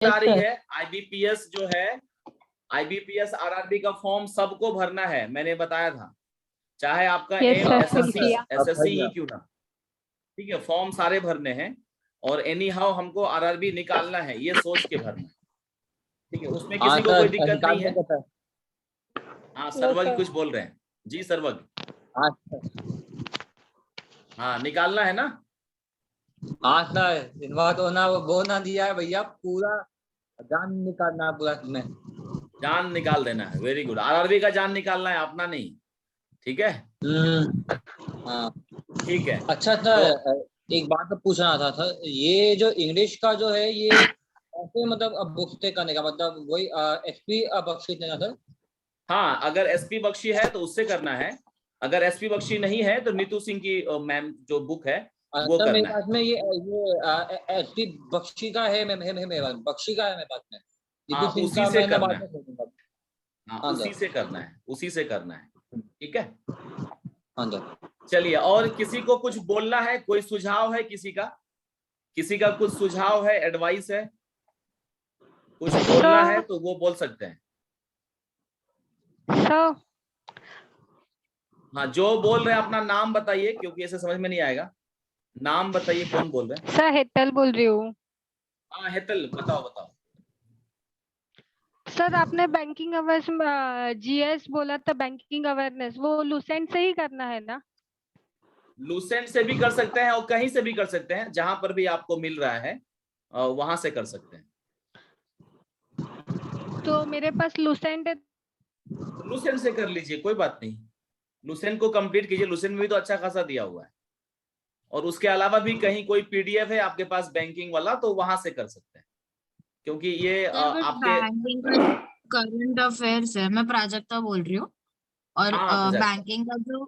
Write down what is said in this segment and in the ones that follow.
आ रही है आईबीपीएस जो है, आईबीपीएस आरआरबी का फॉर्म सबको भरना है, मैंने बताया था, चाहे आपका एम एसएससी ही क्यों ना, ठीक है, फॉर्म सारे भरने हैं और एनी हाउ हमको आरआरबी निकालना है, ये सोच के भरना, ठीक है, उसमें किसी को कोई दिक्कत नहीं है। हाँ सर्वज्ञ कुछ बोल रहे हैं जी, सर्वज्ञ। हाँ निकालना है ना। हाँ सर, इनवा तो ना वो ना दिया है भैया, पूरा जान निकालना है पूरा में, जान निकाल देना है। वेरी गुड, आरआरबी का जान निकालना है, अपना नहीं, ठीक है। हाँ ठीक है। अच्छा सर, तो एक बात तो पूछना था सर, ये जो इंग्लिश का जो है ये ऐसे मतलब अब बुक्स से करने का मतलब वही एसपी बख्शी देना सर। हाँ अगर एसपी बख्शी है तो उससे करना है, अगर एसपी बख्शी नहीं है तो नीतू सिंह की मैम जो बुक है वो तो मेरे करना पास है। में ये एसपी बख्शी का है, मेरे बख्शी का है मेरे पास में, हाँ नीतू सिंह उसी का से मैं करना बाद है। में करूंगा। हाँ हाँ उसी सर, से करना है, उसी से करना है, ठीक है। हाँ सर। चलिए, और किसी को कुछ बोलना है, कोई सुझाव है किसी का, किसी का कुछ सुझाव है, एडवाइस है, कुछ बोलना है तो वो बोल सकते हैं। हाँ जो बोल रहे हैं अपना नाम बताइए, क्योंकि ऐसे समझ में नहीं आएगा, नाम बताइए, कौन बोल रहे हैं। सर हेतल बोल रही हूँ। हाँ हेतल, बताओ बताओ। सर आपने बैंकिंग अवेयरनेस जीएस बोला था, बैंकिंग अवेयरनेस वो लुसेंट से ही करना है ना? लुसेंट से भी कर सकते हैं और कहीं से भी कर सकते हैं, जहां पर भी आपको मिल रहा है वहां से कर सकते हैं। तो मेरे पास लुसेंट है, लुसेंट से कर लीजिए, कोई बात नहीं, लुसेंट को कंप्लीट कीजिए, लुसेंट में भी तो अच्छा खासा दिया हुआ है, और उसके अलावा भी कहीं कोई पीडीएफ है आपके पास बैंकिंग वाला तो वहां से कर सकते हैं, क्योंकि ये आपके बैंकिंग का जो करंट अफेयर्स है, मैं प्राजक्ता बोल रही हूँ, और हाँ बैंकिंग का जो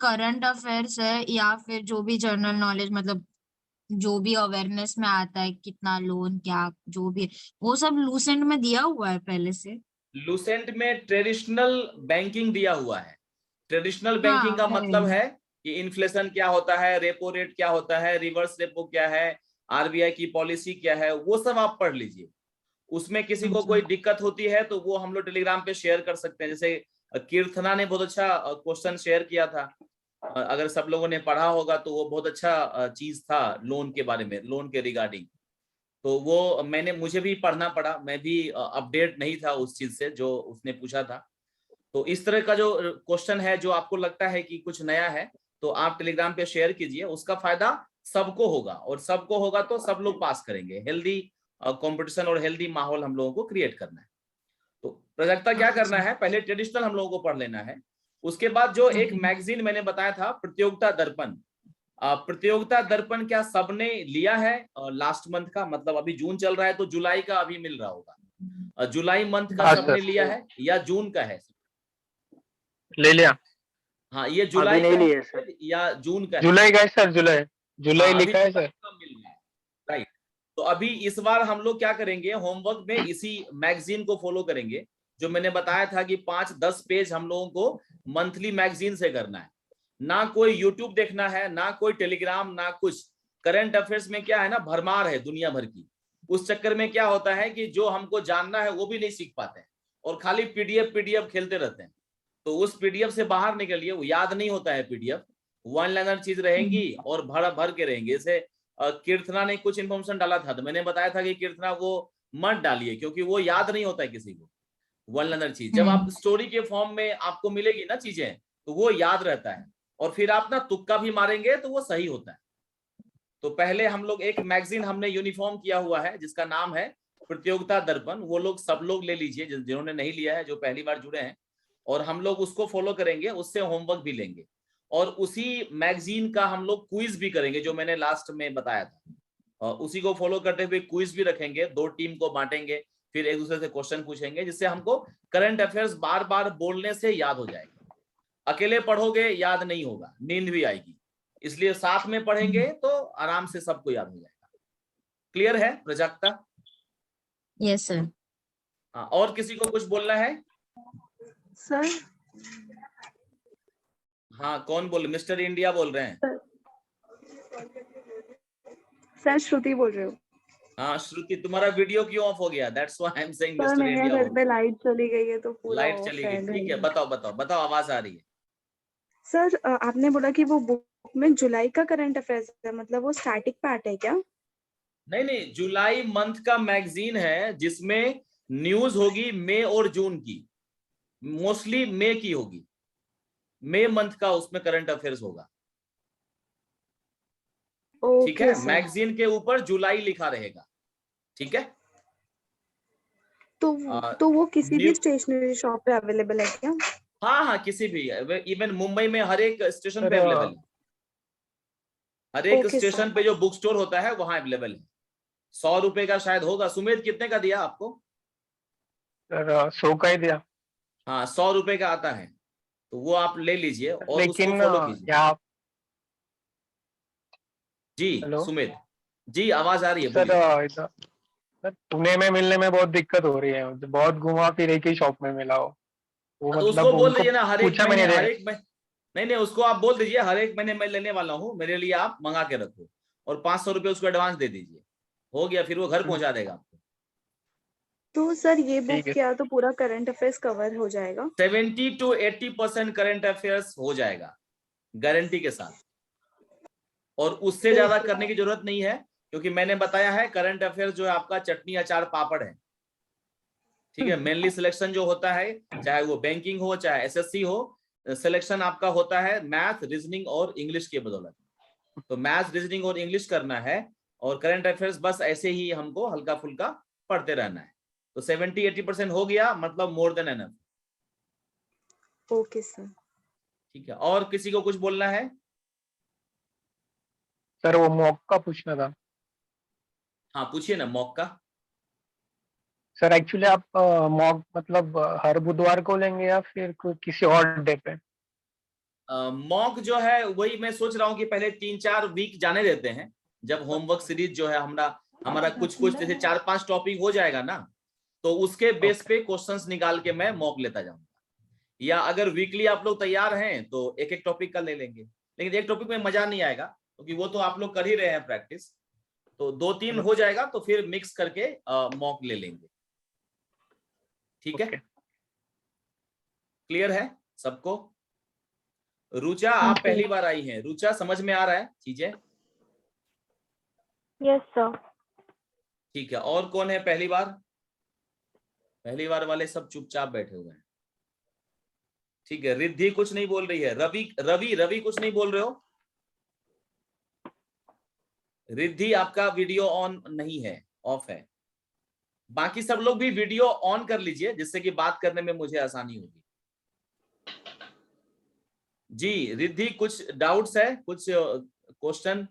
करंट अफेयर्स है या फिर जो भी जनरल नॉलेज मतलब जो भी अवेयरनेस में आता है, कितना लोन क्या जो भी है, वो सब लूसेंट में दिया हुआ है पहले से। लुसेंट में ट्रेडिशनल बैंकिंग दिया हुआ है। ट्रेडिशनल बैंकिंग हाँ का है। मतलब है कि इन्फ्लेशन क्या होता है, रेपो रेट क्या होता है, रिवर्स रेपो क्या है, आरबीआई की पॉलिसी क्या है, वो सब आप पढ़ लीजिए। उसमें किसी को अच्छा। कोई दिक्कत होती है तो वो हम लोग टेलीग्राम पे शेयर कर सकते हैं, जैसे कीर्तना ने बहुत अच्छा क्वेश्चन शेयर किया था, अगर सब लोगों ने पढ़ा होगा तो वो बहुत अच्छा चीज था लोन के बारे में, लोन के रिगार्डिंग, तो वो मुझे भी पढ़ना पड़ा, मैं भी अपडेट नहीं था उस चीज से जो उसने पूछा था। तो इस तरह का जो क्वेश्चन है जो आपको लगता है कि कुछ नया है तो आप टेलीग्राम पे शेयर कीजिए, उसका फायदा सबको होगा, और सबको होगा तो सब लोग पास करेंगे। हेल्दी कंपटीशन और हेल्दी माहौल हम लोगों को क्रिएट करना है। तो प्राजक्ता क्या करना है, पहले ट्रेडिशनल हम लोगों को पढ़ लेना है, उसके बाद जो एक मैगजीन मैंने बताया था प्रतियोगिता दर्पण, प्रतियोगिता दर्पण क्या सबने लिया है लास्ट मंथ का, मतलब अभी जून चल रहा है तो जुलाई का अभी मिल रहा होगा, जुलाई मंथ का सबने लिया है या जून का है? ले लिया। हाँ ये जुलाई नहीं का लिया है सर, या जून का है? जुलाई का है सर, जुलाई जुलाई हाँ अभी लिखा है जुलाई सर। का मिल रहा है, राइट। तो अभी इस बार हम लोग क्या करेंगे, होमवर्क में इसी मैगजीन को फॉलो करेंगे, जो मैंने बताया था कि 5-10 पेज हम लोगों को मंथली मैगजीन से करना है, ना कोई यूट्यूब देखना है, ना कोई टेलीग्राम, ना कुछ। करंट अफेयर्स में क्या है ना, भरमार है दुनिया भर की, उस चक्कर में क्या होता है कि जो हमको जानना है वो भी नहीं सीख पाते हैं, और खाली पीडीएफ पीडीएफ खेलते रहते हैं। तो उस पीडीएफ से बाहर निकलिए, वो याद नहीं होता है पीडीएफ, वन लाइनर चीज रहेंगी और भर भर के रहेंगे। जैसे कीर्तना ने कुछ इन्फॉर्मेशन डाला था तो मैंने बताया था कि कीर्तना वो मत डालिए, क्योंकि वो याद नहीं होता है किसी को, वन लाइनर चीज जब आप स्टोरी के फॉर्म में आपको मिलेगी ना चीजें तो वो याद रहता है, और फिर आप ना तुक्का भी मारेंगे तो वो सही होता है। तो पहले हम लोग एक मैगजीन हमने यूनिफॉर्म किया हुआ है जिसका नाम है प्रतियोगिता दर्पण, वो लोग सब लोग ले लीजिए जिन्होंने नहीं लिया है, जो पहली बार जुड़े हैं, और हम लोग उसको फॉलो करेंगे, उससे होमवर्क भी लेंगे, और उसी मैगजीन का हम लोग क्विज भी करेंगे जो मैंने लास्ट में बताया था, और उसी को फॉलो करते हुए क्विज भी रखेंगे, 2 टीम को बांटेंगे, फिर एक दूसरे से क्वेश्चन पूछेंगे, जिससे हमको करंट अफेयर्स बार बार बोलने से याद हो जाएगा। अकेले पढ़ोगे याद नहीं होगा, नींद भी आएगी, इसलिए साथ में पढ़ेंगे तो आराम से सबको याद हो जाएगा। क्लियर है प्राजक्ता? Yes sir. हाँ, और किसी को कुछ बोलना है? सर हाँ कौन बोल, मिस्टर इंडिया बोल रहे हैं? सर श्रुति बोल रहे हो। हाँ श्रुति, तुम्हारा वीडियो क्यों ऑफ हो गया? That's why I am saying sir mister मेरे इंडिया घर ऑफ। पे लाइट चली गई है तो पूरा लाइट ऑफ चली है गई, घर ठीक है, में। बताओ बताओ बताओ, आवाज आ रही है। सर आपने बोला कि वो बुक में जुलाई का करंट अफेयर्स है, मतलब वो स्टैटिक पार्ट है क्या? नहीं नहीं, जुलाई मंथ का मैगजीन है जिसमें न्यूज होगी मई और जून की, मोस्टली मई की होगी, मई मंथ का उसमें करंट अफेयर्स होगा। ठीक ओके है, सर। मैगजीन के ऊपर जुलाई लिखा रहेगा। ठीक है, तो वो किसी न्यू भी स्टेशनरी शॉप पे अवेलेबल है क्या? हाँ हाँ, किसी भी, इवन मुंबई में हर एक स्टेशन पे सर अवेलेबल है। हर एक ओके स्टेशन सर। पे जो बुक स्टोर होता है वहां अवेलेबल है। 100 रुपए का शायद होगा। सुमित कितने का दिया आपको? सर 100 का ही दिया। हाँ 100 रुपए का आता है, तो वो आप ले लीजिए और उसको लेकिन फॉलो कीजिए। यहाँ जी हेलो सुमित, जी आवाज आ रही है, सर बोलिए। इधर सर पुणे में मिलने में बहुत दिक्कत हो रही है, मुझे बहुत घुमा फिर एक ही शॉप में मिला हो। वो तो उसको मतलब बोल उनको दीजिए ना, हर एक पूछा महीने, मैंने हर एक महीने, नहीं नहीं, उसको आप बोल दीजिए हर एक महीने मैं लेने वाला हूँ, मेरे लिए आप मंगा के रखो, और 500 रुपए उसको एडवांस दे दीजिए, हो गया, फिर वो घर पहुंचा देगा आपको। तो सर ये बुक ठीक है। क्या तो पूरा करंट अफेयर्स कवर हो जाएगा? 70 to 80% करंट अफेयर्स हो जाएगा गारंटी के साथ, और उससे ज्यादा ओके। करने की जरूरत नहीं है, क्योंकि मैंने बताया है करंट अफेयर्स जो है आपका चटनी अचार पापड़ है। ठीक है, मेनली सिलेक्शन जो होता है, चाहे वो बैंकिंग हो चाहे एसएससी हो, सिलेक्शन आपका होता है मैथ, रीजनिंग और इंग्लिश के बदौलत। तो मैथ, रीजनिंग और इंग्लिश करना है, और करंट अफेयर्स बस ऐसे ही हमको हल्का फुल्का पढ़ते रहना है। तो 70-80% हो गया, मतलब more than enough. Okay sir. ठीक है, और किसी को कुछ बोलना है? सर वो मॉक का पूछना था। हाँ पूछिए ना, मॉक का। सर एक्चुअली आप मॉक मतलब हर बुधवार को लेंगे या फिर किसी और डे पे? मॉक जो है वही मैं सोच रहा हूँ कि पहले 3-4 वीक जाने देते हैं, जब होमवर्क सीरीज जो है हमारा कुछ कुछ जैसे 4-5 टॉपिक हो जाएगा ना, तो उसके बेस पे क्वेश्चंस निकाल के मैं मॉक लेता जाऊंगा। या अगर वीकली आप लोग तैयार हैं तो एक एक टॉपिक का ले लेंगे, लेकिन एक टॉपिक में मजा नहीं आएगा, क्योंकि वो तो आप लोग कर ही रहे हैं प्रैक्टिस। तो 2-3 हो जाएगा तो फिर मिक्स करके मॉक ले लेंगे। ठीक है, क्लियर है सबको? रुचा, आप पहली बार आई हैं, रुचा समझ में आ रहा है चीजें? Yes sir. ठीक है, और कौन है पहली बार? पहली बार वाले सब चुपचाप बैठे हुए हैं। ठीक है, रिद्धि कुछ नहीं बोल रही है, रवि कुछ नहीं बोल रहे हो? रिद्धि आपका वीडियो ऑन नहीं है, ऑफ है। बाकी सब लोग भी वीडियो ऑन कर लीजिए, जिससे कि बात करने में मुझे आसानी होगी। जी रिद्धि, कुछ डाउट्स है, कुछ क्वेश्चन?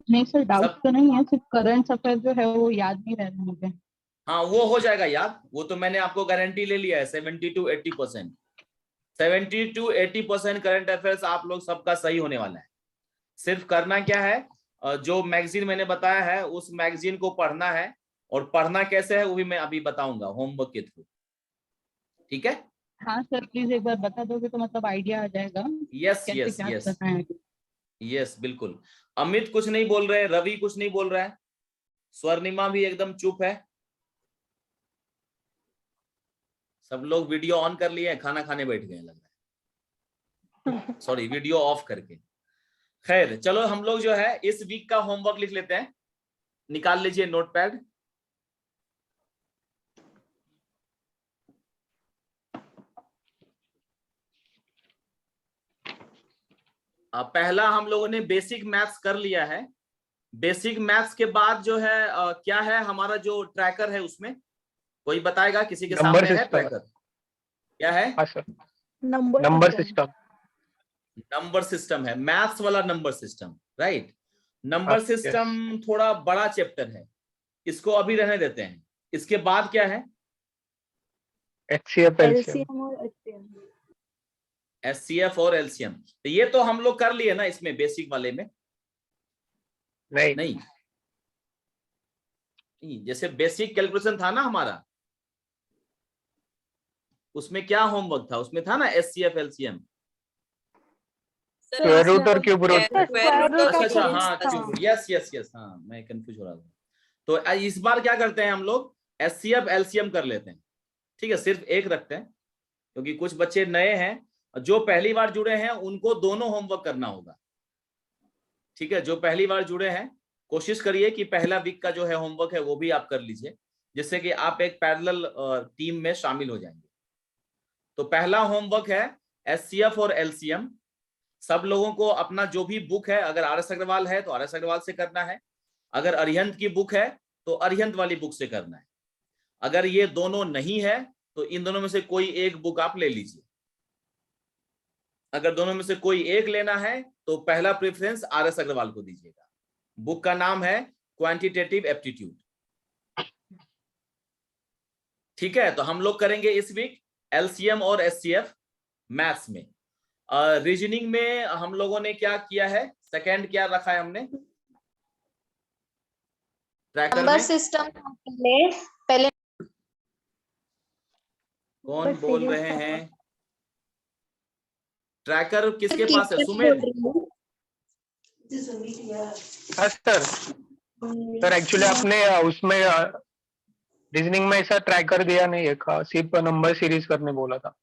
नहीं सर, डाउट सब तो नहीं है, सिर्फ करंट अफेयर जो है वो याद नहीं रह रहा मुझे। हाँ वो हो जाएगा याद, वो तो मैंने आपको गारंटी ले लिया है 70 to 80%। 70 to 80% करंट अफेयर्स आप लोग सबका सही होने वाला है। सिर्फ करना क्या है, जो मैगजीन मैंने बताया है उस मैगजीन को पढ़ना है, और पढ़ना कैसे है वो भी मैं अभी बताऊंगा होमवर्क के थ्रू। ठीक है, हाँ सर, प्लीज एक बार बता दोगे तो मतलब आइडिया आ जाएगा यस कैसे यस क्या यस करना है। यस बिल्कुल। अमित कुछ नहीं बोल रहे, रवि कुछ नहीं बोल रहा है, स्वर्णिमा भी एकदम चुप है। सब लोग वीडियो ऑन कर लिए हैं, खाना खाने बैठ गए लग रहा है, सॉरी वीडियो ऑफ करके। खैर चलो, हम लोग जो है इस वीक का होमवर्क लिख लेते हैं, निकाल लीजिए नोटपैड। पहला हम लोगों ने बेसिक मैथ्स कर लिया है। बेसिक मैथ्स के बाद जो है क्या है हमारा जो ट्रैकर है, उसमें कोई बताएगा? किसी के नंबर सामने है सिस्टम। ट्रैकर? क्या है? हाँ sir, number number system. Number system है, मैथ्स वाला number system, right. Number yes. System थोड़ा बड़ा चैप्टर है, इसको अभी रहने देते हैं। इसके बाद क्या है? HCF LCM। एलसीएम और एचसीएम। एचसीएफ और एलसीएम, तो ये तो हम लोग कर लिए ना इसमें बेसिक वाले में? नहीं नहीं, जैसे बेसिक कैलकुलेशन था ना हमारा, उसमें क्या होमवर्क था? उसमें था ना एचसीएफ एलसीएम। स्क्वायर रूट और क्यूब रूट। स्क्वायर रूट अच्छा का अच्छा, cube, हाँ क्यूब, यस यस यस, हाँ मैं कंफ्यूज हो रहा था। तो इस बार क्या करते हैं हम लोग, एचसीएफ एलसीएम कर लेते हैं, ठीक है, सिर्फ एक रखते हैं क्योंकि कुछ बच्चे नए हैं, जो पहली बार जुड़े हैं उनको दोनों होमवर्क करना होगा, ठीक है। जो पहली बार जुड़े हैं कोशिश करिए कि पहला वीक का जो है होमवर्क है वो भी आप कर लीजिए, जिससे कि आप एक पैरेलल टीम में शामिल हो जाएंगे। तो पहला होमवर्क है एचसीएफ और एलसीएम। सब लोगों को अपना जो भी बुक है, अगर आर एस अग्रवाल है तो आर एस अग्रवाल से करना है, अगर अरिहंत की बुक है तो अरिहंत वाली बुक से करना है, अगर ये दोनों नहीं है तो इन दोनों में से कोई एक बुक आप ले लीजिए। अगर दोनों में से कोई एक लेना है तो पहला प्रेफरेंस आर एस अग्रवाल को दीजिएगा। बुक का नाम है क्वांटिटेटिव एप्टीट्यूड, ठीक है। तो हम लोग करेंगे इस वीक एलसीएम और एचसीएफ मैथ्स में। रीजनिंग में हम लोगों ने क्या किया है, सेकंड क्या रखा है हमने ट्रैकर नंबर में? सिस्टम पहले कौन बोल रहे हैं? ट्रैकर किसके पास है? सुमेध? हाँ सर। सर एक्चुअली आपने उसमें रीजनिंग में ऐसा ट्रैकर दिया नहीं है, सिर्फ नंबर सीरीज करने बोला था।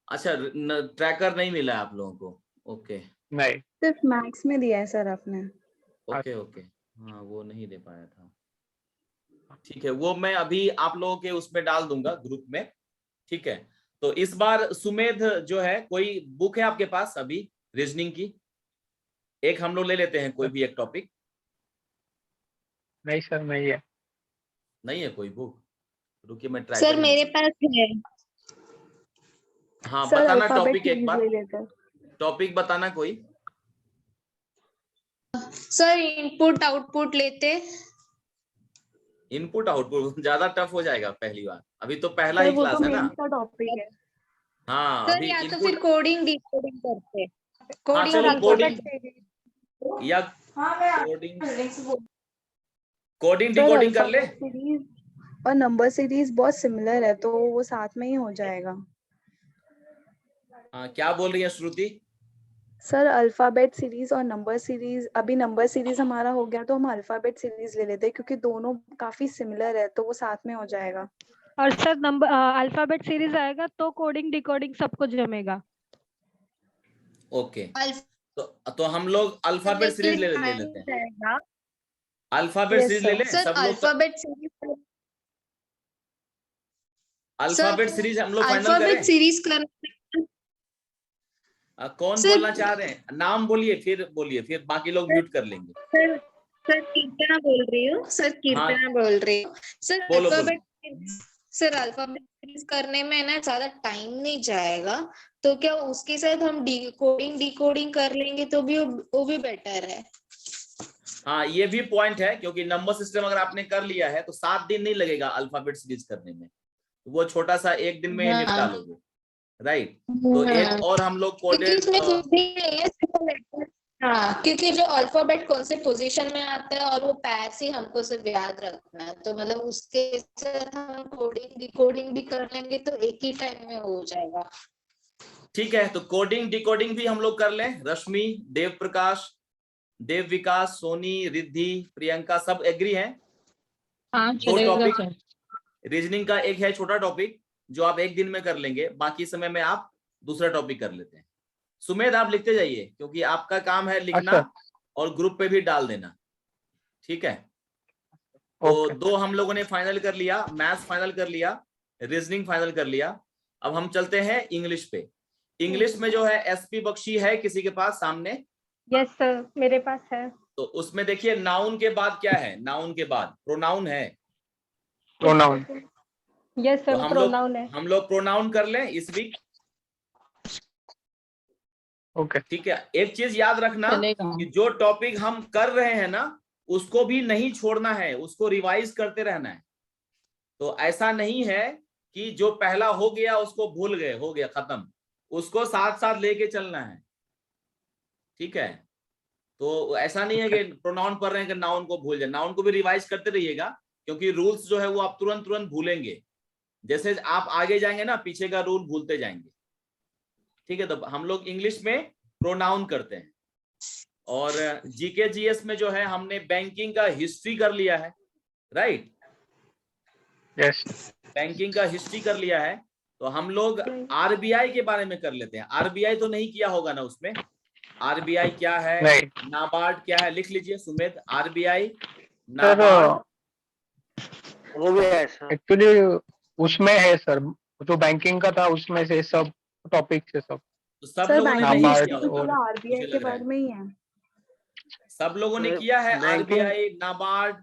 अच्छा, ट्रैकर नहीं मिला आप लोगों को? ओके नहीं, सिर्फ मैथ्स में दिया है सर आपने। ओके ओके, हाँ वो नहीं दे पाया था, ठीक है। वो मैं अभी आप लोगों के उसमें डाल दूंगा ग्रुप में, ठीक है। तो इस बार सुमेध जो है, कोई बुक है आपके पास अभी रीजनिंग की? एक हम लोग ले लेते हैं कोई भी एक टॉपिक। नहीं सर नहीं है। नहीं है कोई बुक? रुकिए मैं ट्राई सर मेरे पास है। हाँ सर बताना अल्फाबेट टॉपिक एक सीरीज बार, ले लेते हैं। टॉपिक बताना कोई। सर इनपुट आउटपुट लेते। इनपुट आउटपुट ज्यादा टफ हो जाएगा पहली बार, अभी तो पहला सर ही वो क्लास तो है ना। मेन का टॉपिक है। हाँ सर अभी या तो इनपुट, फिर कोडिंग डिकोडिंग करते। हाँ कोडिंग चलो अल्फाबेट कोडिंग या कोडिंग, कोडिंग सर डिकोडिंग कर ले। अल्फाबेट सीरीज और नंबर सीरीज बहुत सिमिलर है, तो वो साथ में ही हो जाएगा। हाँ क्या बोल रही है श्रुति? सर अल्फाबेट सीरीज और नंबर सीरीज, अभी नंबर सीरीज हमारा हो गया तो हम अल्फाबेट सीरीज ले लेते हैं क्योंकि दोनों काफी सिमिलर है, तो वो साथ में हो जाएगा। और सर नंबर अल्फाबेट सीरीज आएगा तो कोडिंग डिकोडिंग सब कुछ जमेगा। ओके तो हम लोग अल्फाबेट सीरीज ले लेते हैं। अल्फाबेट Yes, सीरीज ले sir. लें सर सब लोग। अल्फाबेट सीरीज, अल्फाबेट सीरीज हम लोग फाइनल अल्फाबेट करें। सीरीज करना। कौन सर- बोलना चाह रहे हैं? नाम बोलिए, फिर बोलिए, फिर बाकी लोग म्यूट कर लेंगे। सर कीर्तना बोल रही हूँ। सर कीर्तना बोल रही हूँ। सर बोलो, अल्फाबेट सीरीज करने में ना ज्यादा टाइम नहीं जाएगा, तो क्या उसके साथ हम कोडिंग डिकोडिंग कर लेंगे तो भी वो भी बेटर है। हाँ ये भी पॉइंट है, क्योंकि नंबर सिस्टम अगर आपने कर लिया है तो 7 दिन नहीं लगेगा अल्फाबेट सीरीज करने में, वो छोटा सा एक दिन में ही निपटा लोगे, राइट। तो एक और हम लोग क्योंकि कोडेड, इसमें कुछ भी नहीं है, सिर्फ letter। हाँ, क्योंकि जो अल्फाबेट कौन से पोजीशन में आता है और वो पैर्स ही हमको सिर्फ याद रखना है, तो मतलब उसके साथ हम कोडिंग डिकोडिंग भी कर लेंगे तो एक ही टाइम में हो जाएगा। ठीक है। तो कोडिंग डिकोडिंग भी हम लोग कर लें। रश्मि, देव प्रकाश, देव विकास, सोनी, रिद्धि, प्रियंका सब एग्री हैं? हाँ दो चलेगा टॉपिक सर। रीजनिंग का एक है छोटा टॉपिक जो आप एक दिन में कर लेंगे, बाकी समय में आप दूसरा टॉपिक कर लेते हैं। सुमेध आप लिखते जाइए क्योंकि आपका काम है लिखना और ग्रुप पे भी डाल देना, ठीक है। तो दो हम लोगों ने फाइनल कर लिया, मैथ्स फाइनल कर लिया, रीजनिंग फाइनल कर लिया। अब हम चलते हैं इंग्लिश पे। इंग्लिश में जो है एसपी बख्शी है किसी के पास सामने? यस सर मेरे पास है। तो उसमें देखिए नाउन के बाद क्या है? नाउन के बाद प्रोनाउन है। प्रोनाउन। यस तो सर प्रोनाउन है। हम लोग प्रोनाउन कर लें इस वीक, ओके ठीक है। एक चीज याद रखना चलेगा। कि जो टॉपिक हम कर रहे हैं ना उसको भी नहीं छोड़ना है, उसको रिवाइज करते रहना है। तो ऐसा नहीं है कि जो पहला हो गया उसको भूल गए, हो गया खत्म, उसको साथ साथ लेके चलना है, ठीक है। तो ऐसा नहीं है कि प्रोनाउन पढ़ रहे हैं कि नाउन को भूल जाए, नाउन को भी रिवाइज करते रहिएगा, क्योंकि रूल्स जो है वो आप तुरंत तुरंत भूलेंगे। जैसे आप आगे जाएंगे ना पीछे का रूल भूलते जाएंगे, ठीक है। तो हम लोग इंग्लिश में प्रोनाउन करते हैं। और जीके जीएस में जो है हमने बैंकिंग का हिस्ट्री कर लिया है, राइट? यस बैंकिंग का हिस्ट्री कर लिया है। तो हम लोग आरबीआई के बारे में कर लेते हैं। आरबीआई तो नहीं किया होगा ना उसमें? आरबीआई क्या है, नहीं नाबार्ड क्या है, लिख लीजिए सुमित। आरबीआई, सर, नाबार्ड, हो गया है सर। एक्चुअली उसमें है सर, जो बैंकिंग का था उसमें से सब टॉपिक से सब। तो सब सर लोगों ने बैंकिंग नहीं नाबार्ड किया तो होगा, पूरा और आरबीआई मुझे के लग रहा बारे है में ही है। सब लोगों ने सर, किया है। Banking- RBI, NABARD,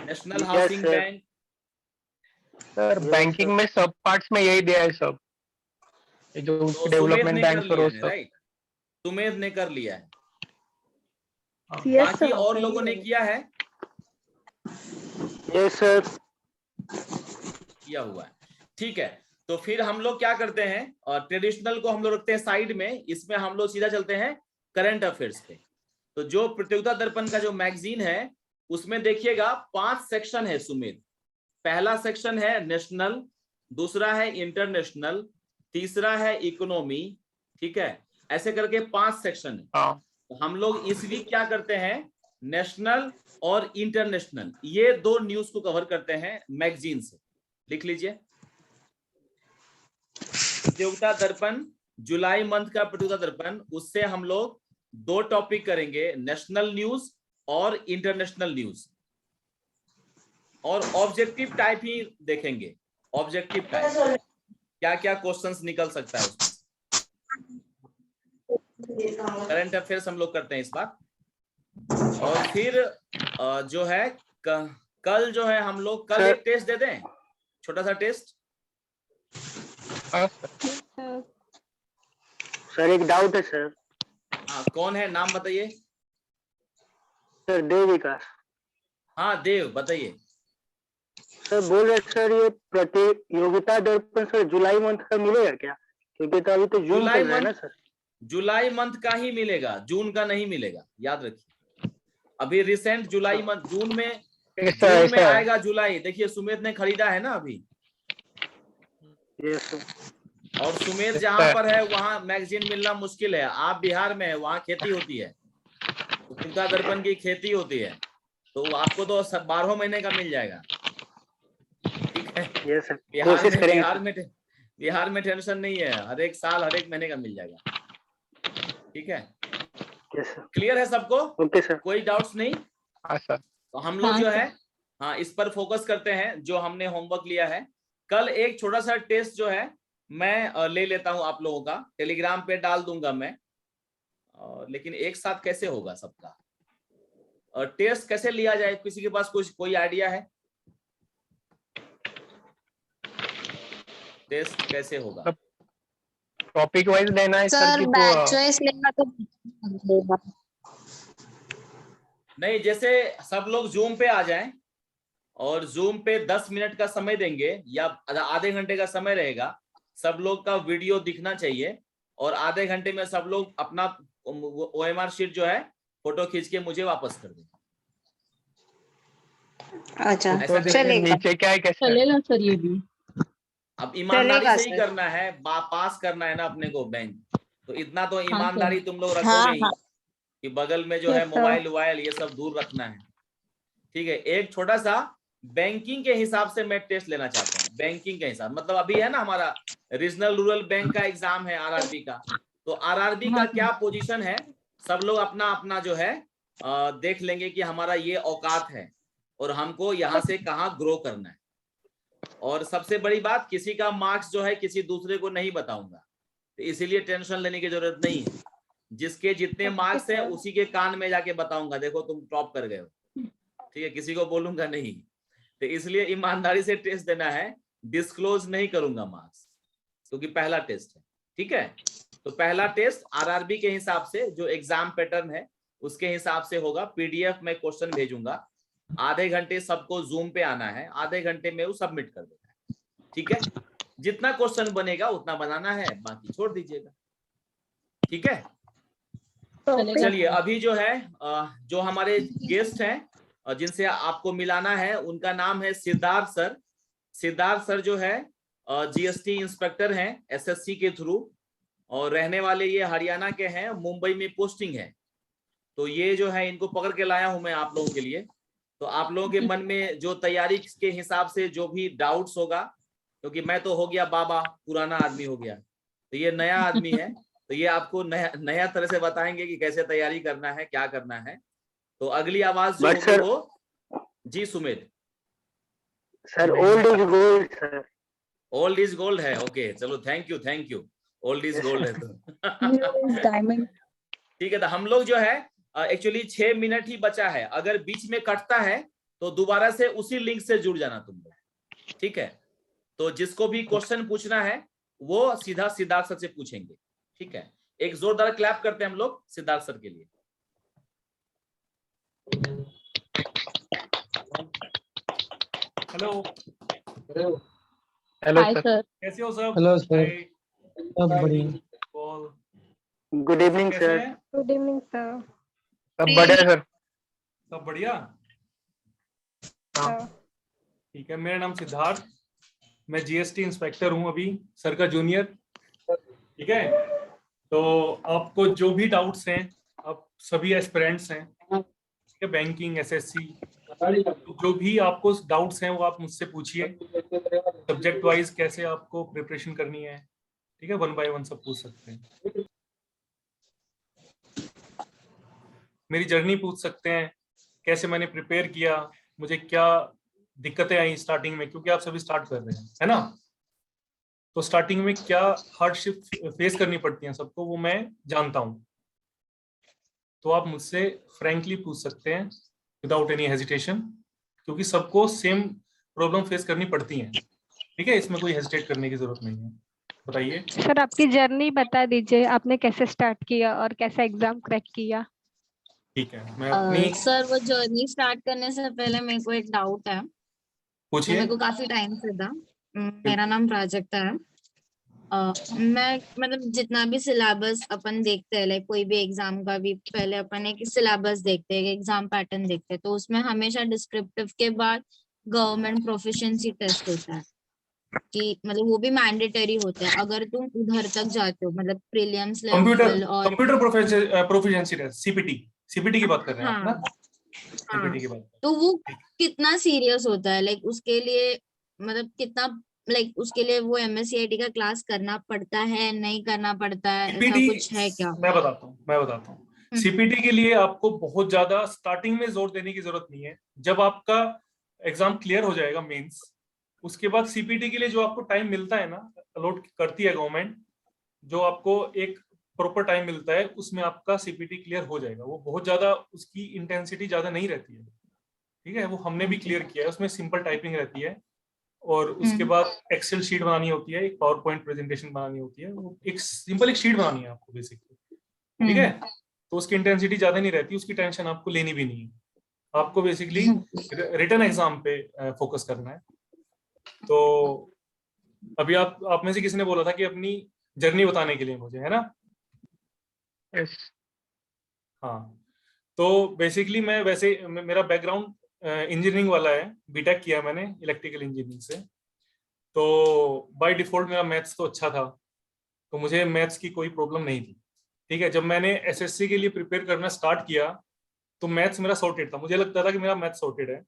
national Yes, housing sir. Bank. Sir Yes, banking sir. में सब पार्ट्स में यही दिया है सब, ये जो तो सुमेध डेवलपमेंट ने कर बैंक और लिया वो है, सब। राइट? सुमेध ने कर लिया है। सीएस बाकी सर और सही लोगों ने है। किया है, Yes, sir. किया हुआ है। ठीक है, तो फिर हम लोग क्या करते हैं, और ट्रेडिशनल को हम लोग रखते हैं साइड में, इसमें हम लोग सीधा चलते हैं करंट अफेयर्स पे। तो जो प्रतियोगिता दर्पण का जो मैगजीन है उसमें देखिएगा 5 सेक्शन है सुमित। पहला सेक्शन है नेशनल, दूसरा है इंटरनेशनल, तीसरा है इकोनॉमी, ठीक है? ऐसे करके 5 सेक्शन है। हाँ तो हम लोग इस वीक क्या करते हैं, नेशनल और इंटरनेशनल ये 2 न्यूज को कवर करते हैं मैगजीन से। लिख लीजिए, प्रतियोगिता दर्पण, जुलाई मंथ का प्रतियोगिता दर्पण, उससे हम लोग 2 टॉपिक करेंगे, नेशनल न्यूज और इंटरनेशनल न्यूज। और ऑब्जेक्टिव टाइप ही देखेंगे, ऑब्जेक्टिव टाइप क्या क्या क्वेश्चंस निकल सकता है उसमें। करंट अफेयर्स हम लोग करते हैं इस बार। और फिर जो है कल जो है हम लोग कल सर। एक टेस्ट दे दें, छोटा सा टेस्ट। हाँ सर। सर एक डाउट है सर। हाँ, कौन है, नाम बताइए। सर देव विकास। हाँ देव, बताइए। सर बोल रहे सर ये प्रतियोगिता दर्पण सर जुलाई मंथ का मिलेगा क्या? क्योंकि तो अभी तो जून जुलाई चल रहा है ना मंथ, सर। जुलाई मंथ का ही मिलेगा, जून का नहीं मिलेगा, याद रखिए। अभी रिसेंट जुलाई मंथ, जून में ऐसा जून में ऐसा आएगा जुलाई। देखिए सुमेध ने खरीदा है ना अभी, यस सर। और सुमेध जहां पर है वहां मैगजीन मिलना मुश्किल है। आप बिहार में है, वहां खेती होती है, प्रतियोगिता दर्पण की खेती होती है, तो आपको तो 12 महीने का मिल जाएगा, ठीक है? यस सर, बिहार कोशिश में करेंगे। बिहार में टेंशन नहीं है, हर एक साल हर एक महीने का मिल जाएगा, ठीक है? Yes sir. क्लियर है सबको? Okay sir. कोई डाउट्स नहीं? हाँ सर। तो हम लोग हाँ, जो सर। है, हाँ, इस पर फोकस करते हैं जो हमने होमवर्क लिया है। कल एक छोटा सा टेस्ट जो है मैं ले लेता हूं आप लोगों का, टेलीग्राम पे डाल दूंगा मैं। लेकिन एक साथ कैसे होगा सबका, और टेस्ट कैसे लिया जाए, किसी के पास कुछ कोई आइडिया है? टेस्ट कैसे होगा? टॉपिक वाइज देना है सर सर कि बैच वाइज लेगा तो नहीं, जैसे सब लोग जूम पे आ जाएं और जूम पे 10 मिनट का समय देंगे या आधे घंटे का समय रहेगा। सब लोग का वीडियो दिखना चाहिए और आधे घंटे में सब लोग अपना OMR शीट जो है फोटो खींच के मुझे वापस कर दें। अच्छा ऐसा तो चलेगा। नीचे क्या है कैसे? चलेगा सर ये भी। अब ईमानदारी चलेगा से ही सर। करना है, पास करना है ना अपने को बैंक, तो इतना तो सर। ईमानदारी तुम लोग हाँ रखोगे ही हाँ कि बगल में जो Yes, है sir. मोबाइल ये सब दूर रखना है, ठीक है? एक छोटा सा बैंकिंग के हिसाब से मैं टेस्ट लेना चाहता हूँ। बैंकिंग के हिसाब मतलब अभी है ना हमारा रीजनल रूरल बैंक का एग्जाम है, आरआरबी का, तो आरआरबी का हाँ, क्या पोजीशन है, सब लोग अपना अपना जो है देख लेंगे कि हमारा ये औकात है और हमको यहाँ से कहाँ ग्रो करना है। और सबसे बड़ी बात, किसी का मार्क्स जो है किसी दूसरे को नहीं बताऊंगा, तो इसीलिए टेंशन लेने की जरूरत नहीं है। जिसके जितने मार्क्स हैं उसी के कान में जाके बताऊंगा, देखो तुम टॉप कर गए हो, ठीक है? किसी को बोलूंगा नहीं, तो इसलिए ईमानदारी से टेस्ट देना है, डिस्क्लोज नहीं करूंगा मार्क्स, क्योंकि पहला टेस्ट है, ठीक है? तो पहला टेस्ट आरआरबी के हिसाब से जो एग्जाम पैटर्न है उसके हिसाब से होगा। पीडीएफ में क्वेश्चन भेजूंगा, आधे घंटे सबको जूम पे आना है, आधे घंटे में वो सबमिट कर देना है, ठीक है? जितना क्वेश्चन बनेगा उतना बनाना है, बाकी छोड़ दीजिएगा, ठीक है? चलेगा। चलिए अभी जो है जो हमारे गेस्ट हैं जिनसे आपको मिलाना है, उनका नाम है सिद्धार्थ सर। सिद्धार्थ सर जो है जीएसटी इंस्पेक्टर हैं एसएससी के थ्रू, और रहने वाले ये हरियाणा के हैं, मुंबई में पोस्टिंग है। तो ये जो है इनको पकड़ के लाया हूं मैं आप लोगों के लिए। तो आप लोगों के मन में जो तैयारी के हिसाब से जो भी डाउट्स होगा, क्योंकि मैं तो हो गया बाबा, पुराना आदमी हो गया, तो ये नया आदमी है, तो ये आपको नया तरह से बताएंगे कि कैसे तैयारी करना है, क्या करना है। तो अगली आवाज जो होगी वो जी Sumit. Sir old is gold sir. Old is gold है, ओके चलो thank you, old is gold है तो न्यू इज डायमंड। ठीक है। तो हम लोग जो है एक्चुअली 6 मिनट ही बचा है, अगर बीच में कटता है तो दोबारा से उसी लिंक से जुड़ जाना तुम लोग, ठीक है। तो जिसको भी क्वेश्चन पूछना है वो सीधा सिद्धार्थ सर से पूछेंगे, ठीक है। एक जोरदार क्लैप करते हैं हम लोग सिद्धार्थ सर के लिए। Hello hello hi sir. Sir. कैसे हो सब? Hello sir. हाय। सब बढ़िया। कॉल गुड इवनिंग कैसे सर। हैं? Good evening sir. सब बढ़िया सर। सब बढ़िया। हाँ। ठीक है, मेरा नाम सिद्धार्थ, मैं जीएसटी इंस्पेक्टर हूं अभी, सर का जूनियर, ठीक है। तो आपको जो भी डाउट्स हैं, आप सभी एस्पिरेंट्स हैं, ठीक है, बैंकिंग, एसएससी, जो भी आपको डाउट्स हैं वो आप मुझसे पूछिए। सब्जेक्ट वाइज कैसे आपको प्रिपरेशन करनी है, ठीक है, 1 बाय 1 सब पूछ सकते हैं। मेरी जर्नी पूछ सकते हैं, कैसे मैंने प्रिपेयर किया, मुझे क्या दिक्कतें आई स्टार्टिंग में, क्योंकि आप सभी स्टार्ट कर रहे हैं, है ना। तो स्टार्टिंग में क्या हार्डशिप फेस करनी पड़ती है सबको, वो मैं जानता हूँ। तो आप मुझसे फ्रैंकली पूछ सकते हैं विदाउट एनी हेजिटेशन, क्योंकि सबको सेम प्रॉब्लम फेस करनी पड़ती हैं, ठीक है, इसमें कोई हेजिटेट करने की जरूरत नहीं है। बताइए सर आपकी जर्नी बता दीजिए, आपने कैसे स्टार्ट किया और कैसा एग्जाम क्रैक किया। ठीक है, मैं अपनी सर वो जर्नी स्टार्ट करने से पहले मेरे को एक डाउट है, वो पूछिए। मेरे को काफी टाइम से था। मेरा नाम प्राजक्ता है। मैं मतलब जितना भी सिलेबस अपन देखते हैं, लाइक कोई भी एग्जाम का भी पहले अपन एक सिलेबस देखते हैं, एग्जाम पैटर्न देखते हैं, तो उसमें हमेशा डिस्क्रिप्टिव के बाद गवर्नमेंट प्रोफिशिएंसी टेस्ट होता है, कि मतलब वो भी मैंडेटरी होता है अगर तुम उधर तक जाते हो, मतलब प्रीलिम्स लेवल और कंप्यूटर प्रोफिशिएंसी टेस्ट, सीपीटी की बात कर रहे हैं आप ना? हाँ सीपीटी की बात। तो वो कितना सीरियस होता है, लाइक उसके लिए मतलब कितना, लाइक उसके लिए वो एमएससीआईटी का क्लास करना पड़ता है, नहीं करना पड़ता है, ऐसा कुछ है क्या? मैं बताता हूँ। सीपीटी के लिए आपको बहुत ज्यादा स्टार्टिंग में जोर देने की जरूरत नहीं है। जब आपका एग्जाम क्लियर हो जाएगा मेंस, उसके बाद सीपीटी के लिए जो आपको टाइम मिलता है ना, अलॉट करती है गवर्नमेंट, जो आपको एक प्रॉपर टाइम मिलता है, उसमें आपका सीपीटी क्लियर हो जाएगा। वो बहुत ज्यादा उसकी इंटेंसिटी ज्यादा नहीं रहती है, ठीक है। वो हमने भी क्लियर किया है, उसमें सिंपल टाइपिंग रहती है, और उसके बाद एक्सेल शीट बनानी होती है, एक पावर पॉइंट प्रेजेंटेशन बनानी होती है, वो एक सिंपल एक शीट बनानी है आपको बेसिकली, ठीक है। तो उसकी इंटेंसिटी ज्यादा नहीं रहती, उसकी टेंशन आपको लेनी भी नहीं है। आपको बेसिकली रिटन एग्जाम पे फोकस करना है। तो अभी आप में से किसी ने बोला था कि अपनी जर्नी बताने के लिए मुझे, है ना? यस। हाँ, तो बेसिकली मैं वैसे मेरा बैकग्राउंड इंजीनियरिंग वाला है, बीटेक किया मैंने इलेक्ट्रिकल इंजीनियरिंग से। तो बाय डिफॉल्ट मेरा मैथ्स तो अच्छा था, तो मुझे मैथ्स की कोई प्रॉब्लम नहीं थी, ठीक है। जब मैंने एसएससी के लिए प्रिपेयर करना स्टार्ट किया तो मैथ्स मेरा सॉर्टेड था, मुझे लगता था कि मेरा मैथ्स सॉर्टेड है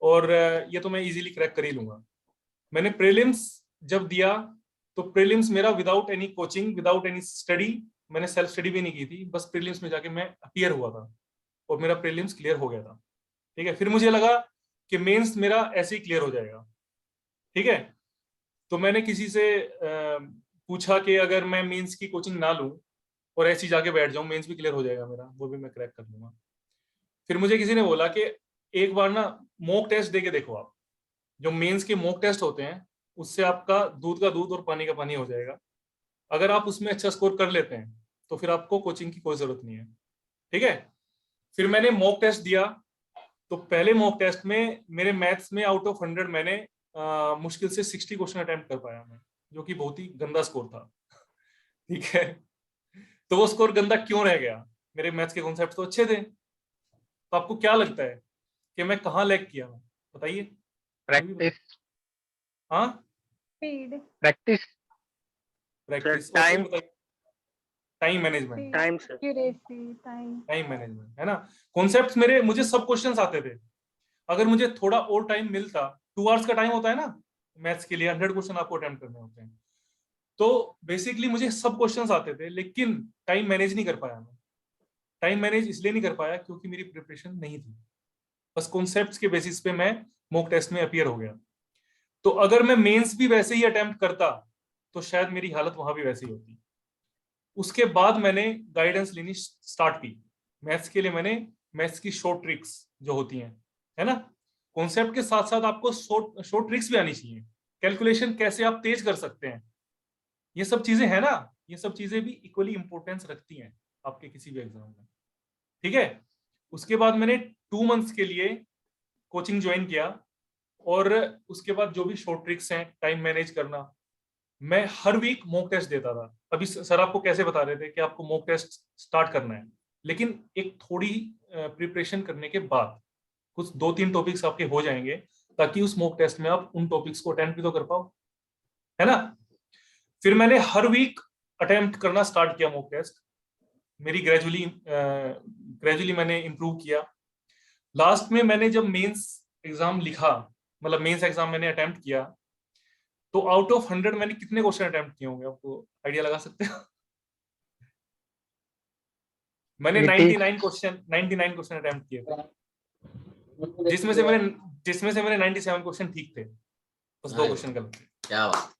और ये तो मैं इजीली क्रैक कर ही लूंगा। मैंने प्रीलिम्स जब दिया तो प्रीलिम्स मेरा without any coaching, without any study, मैंने सेल्फ स्टडी भी नहीं की थी, बस प्रीलिम्स में जाके मैं अपीयर हुआ था और मेरा प्रीलिम्स क्लियर हो गया था, ठीक है। फिर मुझे लगा कि मेंस मेरा ऐसे ही क्लियर हो जाएगा, ठीक है। तो मैंने किसी से पूछा कि अगर मैं मेंस की कोचिंग ना लूं और ऐसे ही जाके बैठ जाऊं, मेंस भी क्लियर हो जाएगा मेरा, वो भी मैं क्रैक कर लूंगा। फिर मुझे किसी ने बोला कि एक बार ना मॉक टेस्ट देके देखो आप, जो मेंस के मॉक टेस्ट होते हैं उससे आपका दूध का दूध और पानी का पानी हो जाएगा। अगर आप उसमें अच्छा स्कोर कर लेते हैं तो फिर आपको कोचिंग की कोई जरूरत नहीं है, ठीक है। फिर मैंने मॉक टेस्ट दिया, तो पहले मॉक टेस्ट में मेरे मैथ्स में आउट ऑफ 100 मैंने मुश्किल से 60 क्वेश्चन अटेम्प्ट कर पाया मैं, जो कि बहुत ही गंदा स्कोर था, ठीक है। तो वो स्कोर गंदा क्यों रह गया? मेरे मैथ्स के कॉन्सेप्ट तो अच्छे थे। तो आपको क्या लगता है कि मैं कहाँ लैग किया? बताइए। प्रैक्टिस। हाँ, practice practice. Time. Time management, time sir, accuracy, time. Time management, है ना। कॉन्सेप्ट्स मुझे सब क्वेश्चंस आते थे। अगर मुझे थोड़ा और टाइम मिलता, 2 आवर्स का टाइम होता है ना मैथ्स के लिए, 100 क्वेश्चन आपको अटेम्प्ट करने होते हैं, तो बेसिकली मुझे सब क्वेश्चंस आते थे, लेकिन टाइम मैनेज नहीं कर पाया मैं। टाइम मैनेज इसलिए नहीं कर पाया क्योंकि मेरी प्रिपरेशन नहीं थी, बस कॉन्सेप्ट्स के बेसिस पे मैं मॉक टेस्ट में अपीयर हो गया। तो अगर मैं मेंस भी वैसे ही अटेम्प्ट करता तो शायद मेरी हालत वहां भी वैसी होती। उसके बाद मैंने गाइडेंस लेनी स्टार्ट की मैथ्स के लिए। मैंने मैथ्स की शॉर्ट ट्रिक्स जो होती हैं, है ना, कॉन्सेप्ट के साथ साथ आपको शॉर्ट ट्रिक्स भी आनी चाहिए। कैलकुलेशन कैसे आप तेज कर सकते हैं, ये सब चीजें है ना, ये सब चीजें भी इक्वली इंपॉर्टेंस रखती हैं आपके किसी भी एग्जाम में, ठीक है। उसके बाद मैंने 2 मंथ्स के लिए कोचिंग ज्वाइन किया, और उसके बाद जो भी शॉर्ट ट्रिक्स हैं, टाइम मैनेज करना, मैं हर वीक मॉक टेस्ट देता था। अभी सर आपको कैसे बता रहे थे कि आपको मॉक टेस्ट स्टार्ट करना है, लेकिन एक थोड़ी प्रिपरेशन करने के बाद कुछ 2-3 टॉपिक्स आपके हो जाएंगे, ताकि उस मॉक टेस्ट में आप उन टॉपिक्स को अटेम्प्ट भी तो कर पाओ, है ना। फिर मैंने हर वीक अटेम्प्ट करना स्टार्ट किया मॉक टेस्ट। मेरी ग्रेजुअली मैंने इंप्रूव किया। लास्ट में मैंने जब मेंस एग्जाम लिखा, मतलब मेंस एग्जाम मैंने अटेम्प्ट किया, तो आउट ऑफ 100 मैंने कितने क्वेश्चन अटेम्प्ट किए होंगे, आपको आइडिया लगा सकते हो? मैंने 99 क्वेश्चन अटेम्प्ट किए थे, जिसमें से मेरे 97 क्वेश्चन ठीक थे, बस 2 क्वेश्चन गलत थे। क्या बात।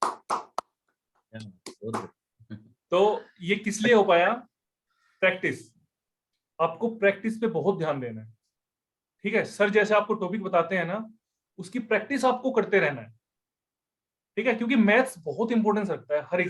तो ये किस लिए हो पाया? प्रैक्टिस। आपको प्रैक्टिस पे बहुत ध्यान देना है, ठीक है। सर जैसे आपको टॉपिक बताते हैं ना, उसकी प्रैक्टिस आपको करते रहना है, ठीक है, क्योंकि मैथ्स बहुत इंपॉर्टेंस रखता है हर